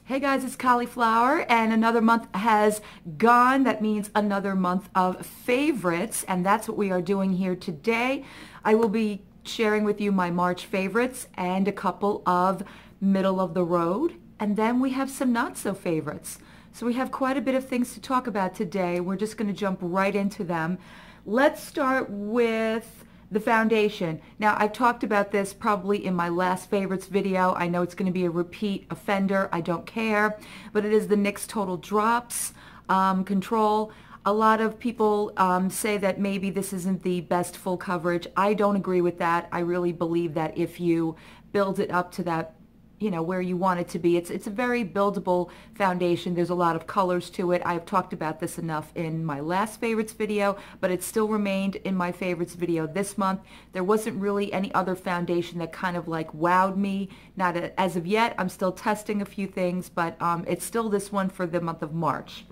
Hey guys, it's Cauliflower, and another month has gone. That means another month of favorites, and that's what we are doing here today. I will be sharing with you my March favorites and a couple of middle of the road, and then we have some not so favorites. So we have quite a bit of things to talk about today. We're just going to jump right into them. Let's start with the foundation. Now, I've talked about this probably in my last favorites video. I know it's going to be a repeat offender. I don't care, but it is the NYX Total Drops Control. A lot of people say that maybe this isn't the best full coverage. I don't agree with that. I really believe that if you build it up to that, you know, where you want it to be. It's a very buildable foundation. There's a lot of colors to it. I've talked about this enough in my last favorites video, but it still remained in my favorites video this month. There wasn't really any other foundation that kind of like wowed me. Not as of yet. I'm still testing a few things, but it's still this one for the month of March.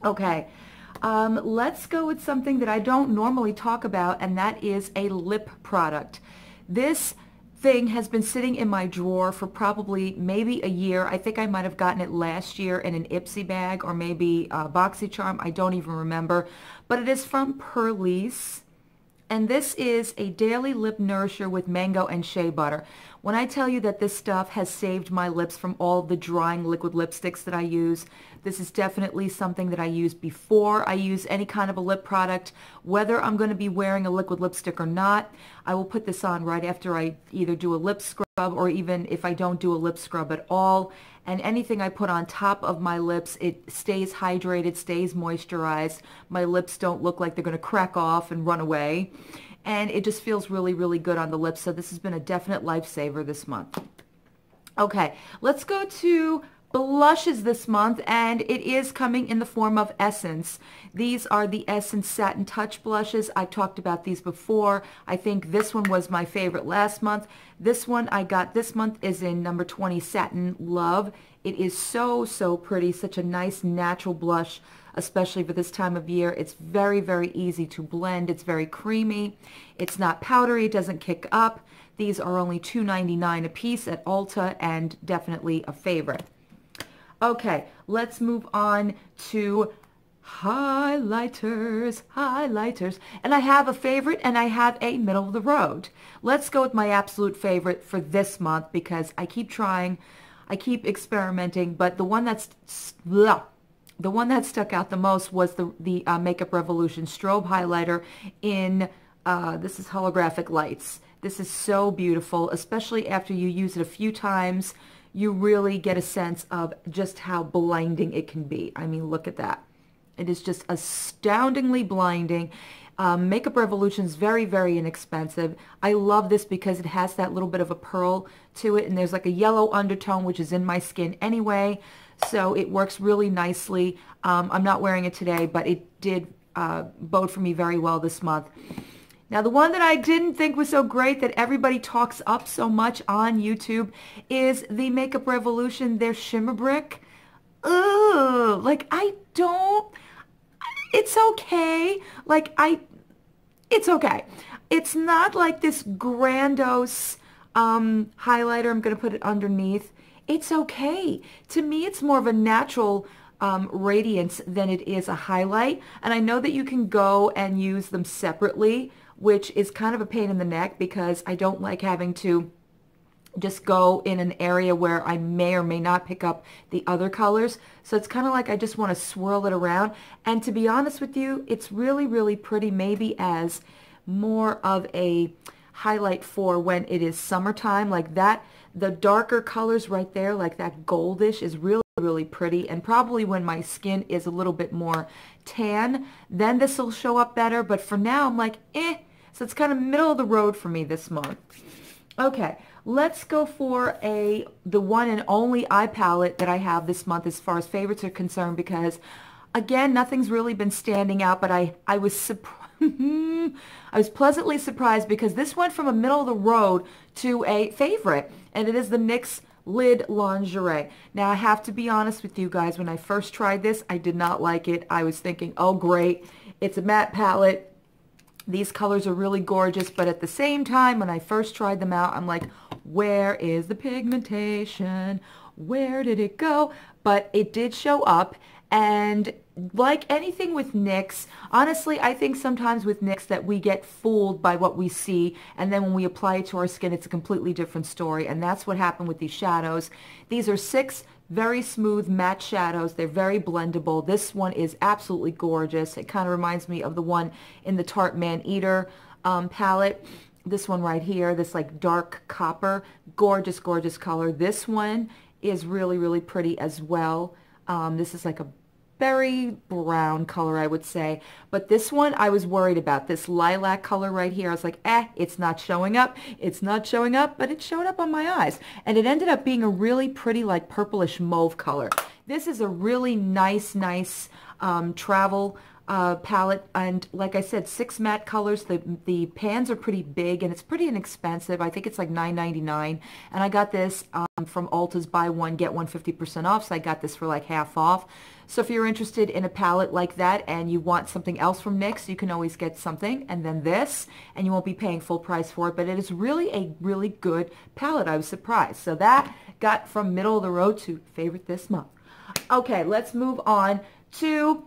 Okay. Let's go with something that I don't normally talk about, and that is a lip product. This thing has been sitting in my drawer for probably maybe a year. I think I might have gotten it last year in an Ipsy bag or maybe a BoxyCharm. I don't even remember. But it is from Purlisse. And this is a daily lip nourisher with mango and shea butter. When I tell you that this stuff has saved my lips from all the drying liquid lipsticks that I use, this is definitely something that I use before I use any kind of a lip product. Whether I'm going to be wearing a liquid lipstick or not, I will put this on right after I either do a lip scrub or even if I don't do a lip scrub at all. And anything I put on top of my lips, it stays hydrated, stays moisturized. My lips don't look like they're going to crack off and run away. And it just feels really, really good on the lips. So this has been a definite lifesaver this month. Okay, let's go to blushes this month, and it is coming in the form of Essence. These are the Essence Satin Touch blushes. I've talked about these before. I think this one was my favorite last month. This one I got this month is in number 20 Satin Love. It is so, so pretty. Such a nice natural blush, especially for this time of year. It's very, very easy to blend. It's very creamy. It's not powdery. It doesn't kick up. These are only $2.99 a piece at Ulta, and definitely a favorite. Okay, let's move on to highlighters. And I have a favorite and I have a middle of the road. Let's go with my absolute favorite for this month because I keep trying, I keep experimenting, but the one that stuck out the most was the Makeup Revolution Strobe Highlighter in, this is holographic lights. This is so beautiful, especially after you use it a few times. You really get a sense of just how blinding it can be. I mean, look at that. It is just astoundingly blinding. Makeup Revolution is very, very inexpensive. I love this because it has that little bit of a pearl to it, and there's like a yellow undertone, which is in my skin anyway, so it works really nicely. I'm not wearing it today, but it did bode for me very well this month. Now, the one that I didn't think was so great that everybody talks up so much on YouTube is the Makeup Revolution, their Shimmer Brick. Ugh, like it's okay. It's okay. It's not like this grandiose highlighter. I'm going to put it underneath. It's okay. To me, it's more of a natural radiance than it is a highlight. And I know that you can go and use them separately, which is kind of a pain in the neck because I don't like having to just go in an area where I may or may not pick up the other colors. So it's kind of like I just want to swirl it around. And to be honest with you, it's really, really pretty, maybe as more of a highlight for when it is summertime. Like that, the darker colors right there, like that goldish, is really, really pretty. And probably when my skin is a little bit more tan, then this will show up better. But for now, I'm like, eh. So it's kind of middle of the road for me this month. Okay, let's go for the one and only eye palette that I have this month as far as favorites are concerned, because again, nothing's really been standing out, but I was I was pleasantly surprised because this went from a middle of the road to a favorite, and it is the NYX Lid Lingerie. Now, I have to be honest with you guys, when I first tried this, I did not like it. I was thinking, oh great, it's a matte palette. These colors are really gorgeous, but at the same time, when I first tried them out, I'm like, where is the pigmentation? Where did it go? But it did show up. And like anything with NYX, honestly, I think sometimes with NYX that we get fooled by what we see, and then when we apply it to our skin, it's a completely different story. And that's what happened with these shadows. These are 6 very smooth matte shadows. They're very blendable. This one is absolutely gorgeous. It kind of reminds me of the one in the Tarte Man-Eater palette. This one right here, this like dark copper, gorgeous, gorgeous color. This one is really, really pretty as well. This is like a berry brown color, I would say. But this one I was worried about. This lilac color right here. I was like, it's not showing up. It's not showing up, but it showed up on my eyes. And it ended up being a really pretty like purplish mauve color. This is a really nice, travel palette, and like I said, 6 matte colors. The pans are pretty big and it's pretty inexpensive. I think it's like $9.99, and I got this from Ulta's buy one get one 50% off, so I got this for like half off. So if you're interested in a palette like that and you want something else from NYX, you can always get something, and then this, and you won't be paying full price for it, but it is really a really good palette. I was surprised. So that got from middle of the road to favorite this month. Okay, let's move on to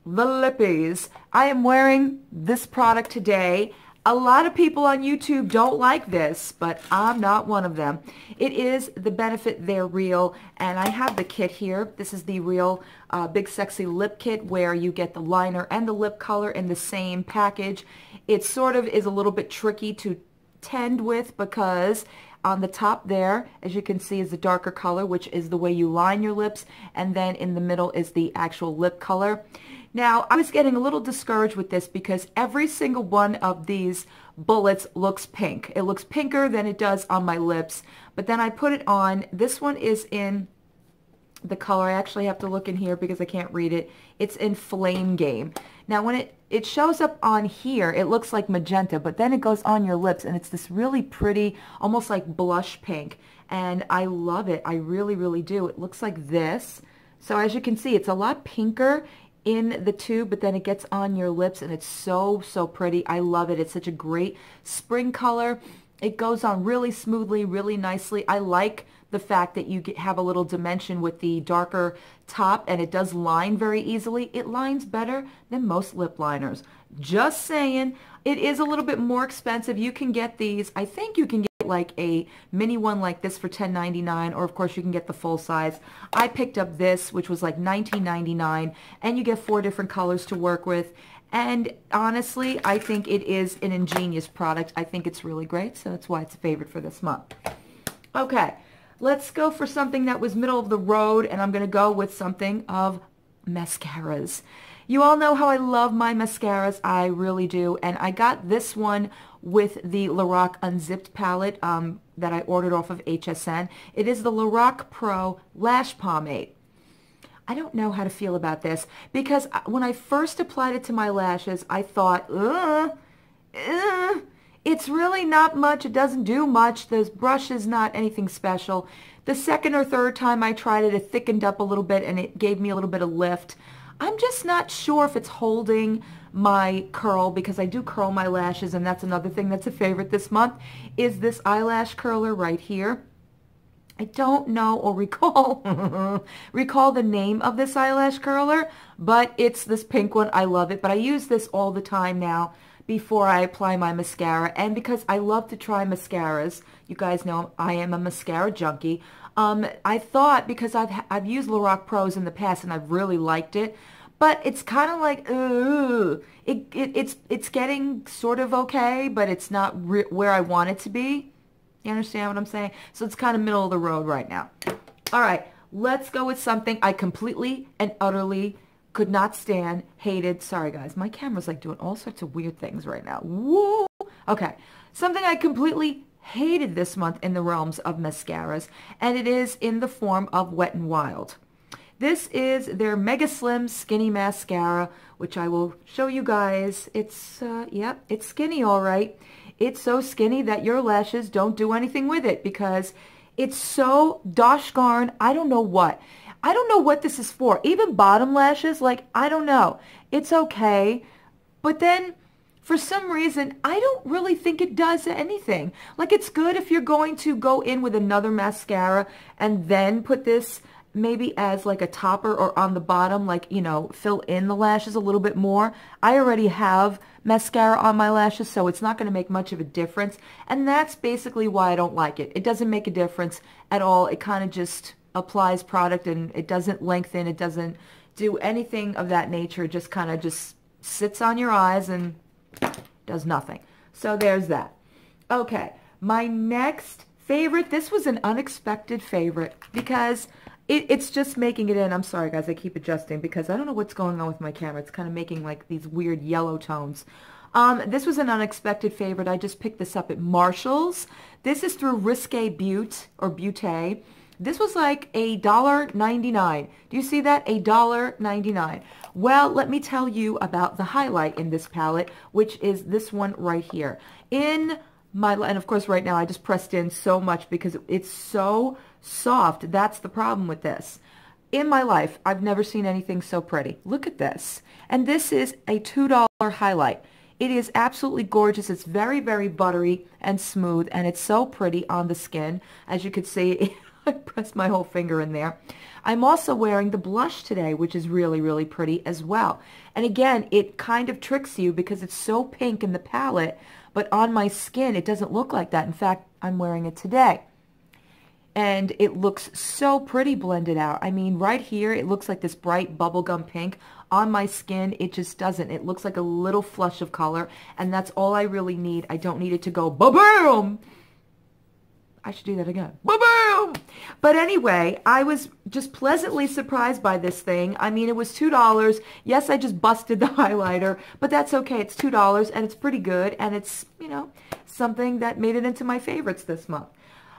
the lippies. I am wearing this product today. A lot of people on YouTube don't like this, but I'm not one of them. It is the Benefit They're Real, and I have the kit here. This is the Real Big Sexy Lip Kit, where you get the liner and the lip color in the same package. It sort of is a little bit tricky to tend with because on the top there, as you can see, is the darker color, which is the way you line your lips, and then in the middle is the actual lip color. Now, I was getting a little discouraged with this because every single one of these bullets looks pink. It looks pinker than it does on my lips, but then I put it on. This one is in the color, I actually have to look in here because I can't read it. It's in Flame Game. Now, when it shows up on here, it looks like magenta, but then it goes on your lips, and it's this really pretty, almost like blush pink, and I love it. I really, really do. It looks like this. So as you can see, it's a lot pinker in the tube, but then it gets on your lips, and it's so, so pretty. I love it. It's such a great spring color. It goes on really smoothly, really nicely. I like the fact that you have a little dimension with the darker top, and it does line very easily. It lines better than most lip liners. Just saying. It is a little bit more expensive. You can get these. I think you can get like a mini one like this for $10.99, or of course you can get the full size. I picked up this, which was like $19.99, and you get 4 different colors to work with. And honestly, I think it is an ingenious product. I think it's really great, so that's why it's a favorite for this month. Okay, let's go for something that was middle of the road, and I'm going to go with something of mascaras. You all know how I love my mascaras. I really do. And I got this one with the Lorac Unzipped palette that I ordered off of HSN. It is the Lorac Pro Lash Pomade. I don't know how to feel about this because when I first applied it to my lashes, I thought, it's really not much. It doesn't do much. This brush is not anything special. The second or third time I tried it, it thickened up a little bit and it gave me a little bit of lift. I'm just not sure if it's holding my curl because I do curl my lashes, and that's another thing that's a favorite this month is this eyelash curler right here. I don't know or recall the name of this eyelash curler, but it's this pink one. I love it, but I use this all the time now before I apply my mascara, and because I love to try mascaras. You guys know I am a mascara junkie. I thought, because I've used Lorac Pros in the past and I've really liked it, but it's kind of like, it's getting sort of okay, but it's not where I want it to be. You understand what I'm saying? So it's kind of middle of the road right now. All right, let's go with something I completely and utterly could not stand, hated. Sorry guys, my camera's like doing all sorts of weird things right now. Whoa. Okay, something I completely hated this month in the realms of mascaras, and it is in the form of Wet n Wild. This is their Mega Slim Skinny Mascara, which I will show you guys. It's, yep, it's skinny all right. It's so skinny that your lashes don't do anything with it because it's so dosh darn, I don't know what. I don't know what this is for. Even bottom lashes, like, I don't know. It's okay. But then for some reason, I don't really think it does anything. Like, it's good if you're going to go in with another mascara and then put this maybe as like a topper or on the bottom, like, you know, fill in the lashes a little bit more. I already have mascara on my lashes, so it's not going to make much of a difference. And that's basically why I don't like it. It doesn't make a difference at all. It kind of just applies product, and it doesn't lengthen. It doesn't do anything of that nature. It just kind of just sits on your eyes and does nothing. So there's that. Okay, my next favorite, this was an unexpected favorite because it's just making it in. I'm sorry, guys, I keep adjusting because I don't know what's going on with my camera. It's kind of making like these weird yellow tones. This was an unexpected favorite. I just picked this up at Marshall's. This is through Risque Butte or Butte. This was like $1.99. Do you see that? $1.99. Well, let me tell you about the highlight in this palette, which is this one right here. And of course right now I just pressed in so much because it's so soft. That's the problem with this. In my life, I've never seen anything so pretty. Look at this. And this is a $2 highlight. It is absolutely gorgeous. It's very, very buttery and smooth, and it's so pretty on the skin. As you can see, I pressed my whole finger in there. I'm also wearing the blush today, which is really, really pretty as well. And again, it kind of tricks you because it's so pink in the palette, but on my skin, it doesn't look like that. In fact, I'm wearing it today. And it looks so pretty blended out. I mean, right here, it looks like this bright bubblegum pink. On my skin, it just doesn't. It looks like a little flush of color, and that's all I really need. I don't need it to go ba-boom! I should do that again. Ba-boom! But anyway, I was just pleasantly surprised by this thing. I mean, it was $2. Yes, I just busted the highlighter, but that's okay. It's $2, and it's pretty good, and it's, you know, something that made it into my favorites this month.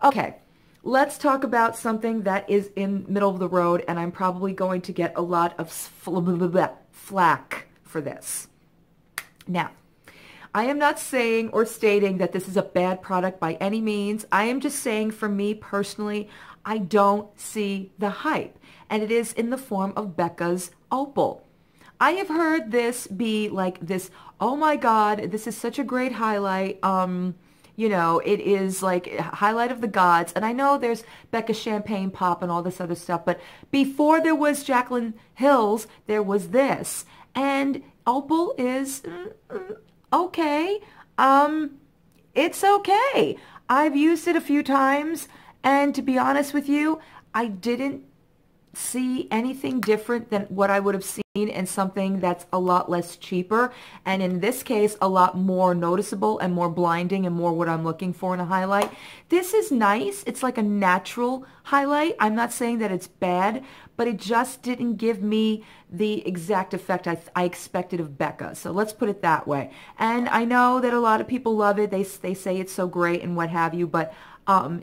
Okay. Let's talk about something that is in middle of the road, and I'm probably going to get a lot of flack for this. Now, I am not saying or stating that this is a bad product by any means. I am just saying, for me personally, I don't see the hype, and it is in the form of Becca's Opal. I have heard this be like this, oh my God, this is such a great highlight, you know, it is like highlight of the gods. And I know there's Becca Champagne Pop and all this other stuff, but before there was Jaclyn Hill's, there was this. And Opal is okay. It's okay. I've used it a few times, and to be honest with you, I didn't see anything different than what I would have seen in something that's a lot less cheaper, and in this case a lot more noticeable and more blinding and more what I'm looking for in a highlight. This is nice. It's like a natural highlight. I'm not saying that it's bad, but it just didn't give me the exact effect I expected of Becca. So let's put it that way. And I know that a lot of people love it. They say it's so great and what have you, but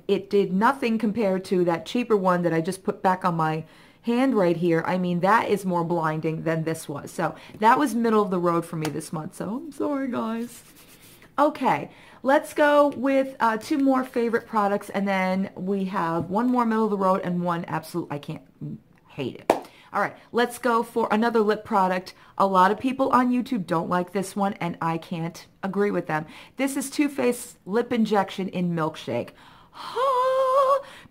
it did nothing compared to that cheaper one that I just put back on my hand right here. I mean, that is more blinding than this was. So that was middle of the road for me this month. So I'm sorry, guys. Okay, let's go with two more favorite products, and then we have one more middle of the road and one absolute, I can't, hate it. All right, let's go for another lip product. A lot of people on YouTube don't like this one, and I can't agree with them. This is Too Faced Lip Injection in Milkshake.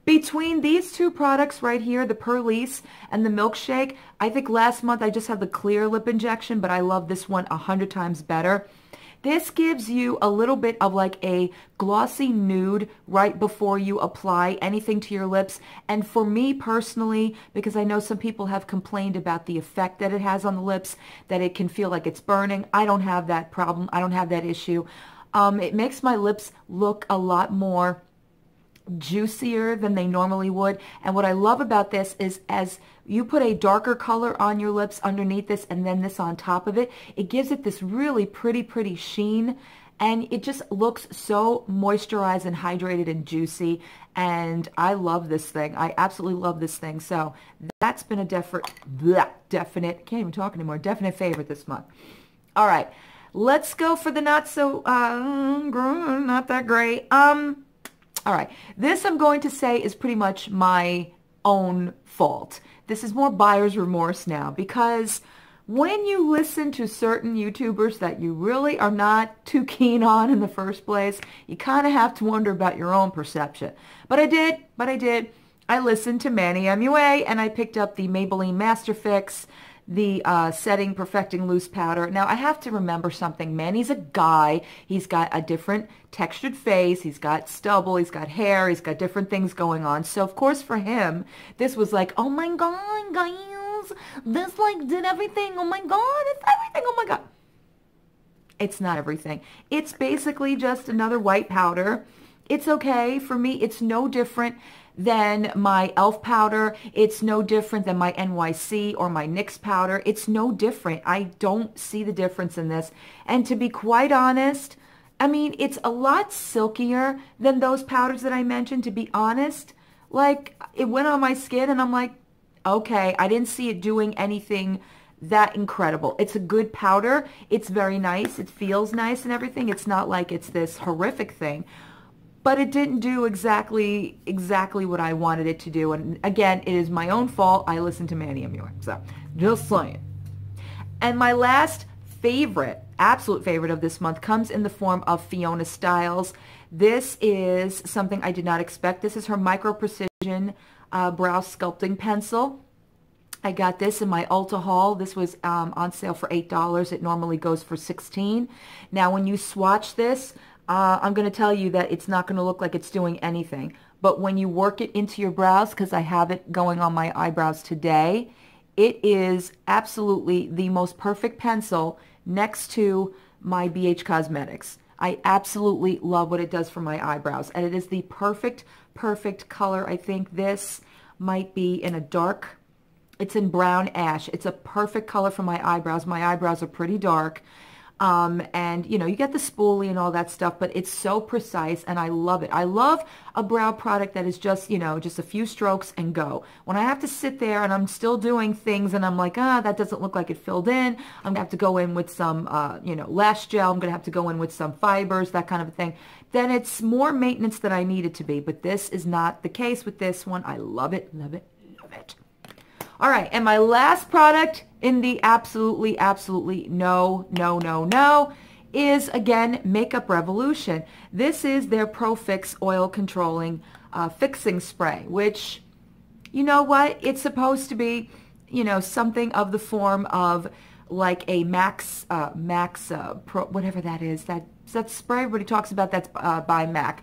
Between these two products right here, the Perlice and the Milkshake, I think last month I just had the clear lip injection, but I love this one 100 times better. This gives you a little bit of like a glossy nude right before you apply anything to your lips. And for me personally, because I know some people have complained about the effect that it has on the lips, that it can feel like it's burning. I don't have that problem. I don't have that issue. It makes my lips look a lot more juicier than they normally would. And what I love about this is as you put a darker color on your lips underneath this and then this on top of it, it gives it this really pretty sheen, and it just looks so moisturized and hydrated and juicy, and I love this thing. I absolutely love this thing. So that's been a definite, can't even talk anymore, definite favorite this month. All right, let's go for the not so not that great. All right, this I'm going to say is pretty much my own fault. This is more buyer's remorse now, because when you listen to certain YouTubers that you really are not too keen on in the first place, you kind of have to wonder about your own perception. But I did. I listened to Manny MUA and I picked up the Maybelline Master Fix, the Setting Perfecting Loose Powder. Now, I have to remember something. Manny's a guy. He's got a different textured face. He's got stubble. He's got hair. He's got different things going on. So, of course, for him, this was like, oh, my God, guys. This, like, did everything. Oh, my God. It's everything. Oh, my God. It's not everything. It's basically just another white powder. It's okay. For me, it's no different than my e.l.f. powder. It's no different than my NYC or my NYX powder. It's no different. I don't see the difference in this. And to be quite honest, I mean, it's a lot silkier than those powders that I mentioned, to be honest. Like, it went on my skin and I'm like, okay, I didn't see it doing anything that incredible. It's a good powder. It's very nice. It feels nice and everything. It's not like it's this horrific thing. But it didn't do exactly what I wanted it to do. And again, it is my own fault. I listened to Manny MUA. So, just saying. And my last favorite, absolute favorite of this month comes in the form of Fiona Styles. This is something I did not expect. This is her Micro Precision Brow Sculpting Pencil. I got this in my Ulta haul. This was on sale for $8. It normally goes for $16. Now, when you swatch this, I'm going to tell you that it's not going to look like it's doing anything. But when you work it into your brows, because I have it going on my eyebrows today, it is absolutely the most perfect pencil next to my BH Cosmetics. I absolutely love what it does for my eyebrows. And it is the perfect color. I think this might be in a dark, it's in brown ash. It's a perfect color for my eyebrows. My eyebrows are pretty dark. And, you know, you get the spoolie and all that stuff, but it's so precise, and I love it. I love a brow product that is just, you know, just a few strokes and go. When I have to sit there and I'm still doing things and I'm like, that doesn't look like it filled in, I'm going to have to go in with some, you know, lash gel. I'm going to have to go in with some fibers, that kind of a thing. Then it's more maintenance than I need it to be, but this is not the case with this one. I love it, love it, love it. All right, and my last product in the absolutely no is, again, Makeup Revolution. This is their Pro Fix Oil Controlling Fixing Spray, which, you know what, it's supposed to be, you know, something of the form of like a Max Pro, whatever that is, that spray everybody talks about, that's by MAC.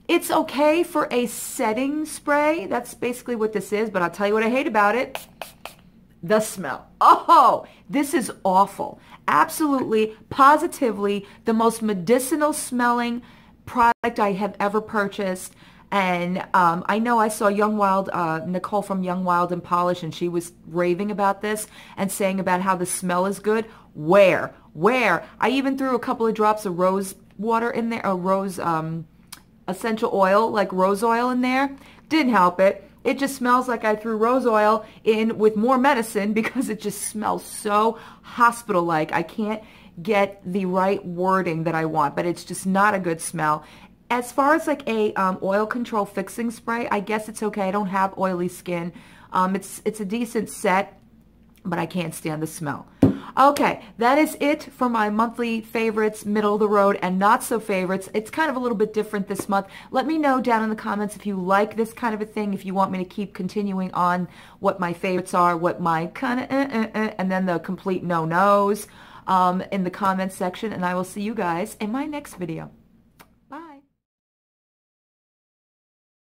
It's okay for a setting spray. That's basically what this is, but I'll tell you what I hate about it. The smell. Oh, this is awful. Absolutely, positively, the most medicinal smelling product I have ever purchased. And I know I saw Young Wild, Nicole from Young Wild and Polish, and she was raving about this and saying about how the smell is good. Where? I even threw a couple of drops of rose water in there, or rose essential oil, like rose oil in there. Didn't help it. It just smells like I threw rose oil in with more medicine, because it just smells so hospital-like. I can't get the right wording that I want, but it's just not a good smell. As far as like a oil control fixing spray, I guess it's okay. I don't have oily skin. It's a decent set, but I can't stand the smell. Okay, that is it for my monthly favorites, middle of the road, and not so favorites. It's kind of a little bit different this month. Let me know down in the comments if you like this kind of a thing, if you want me to keep continuing on what my favorites are, what my kind of and then the complete no-nos in the comments section, and I will see you guys in my next video.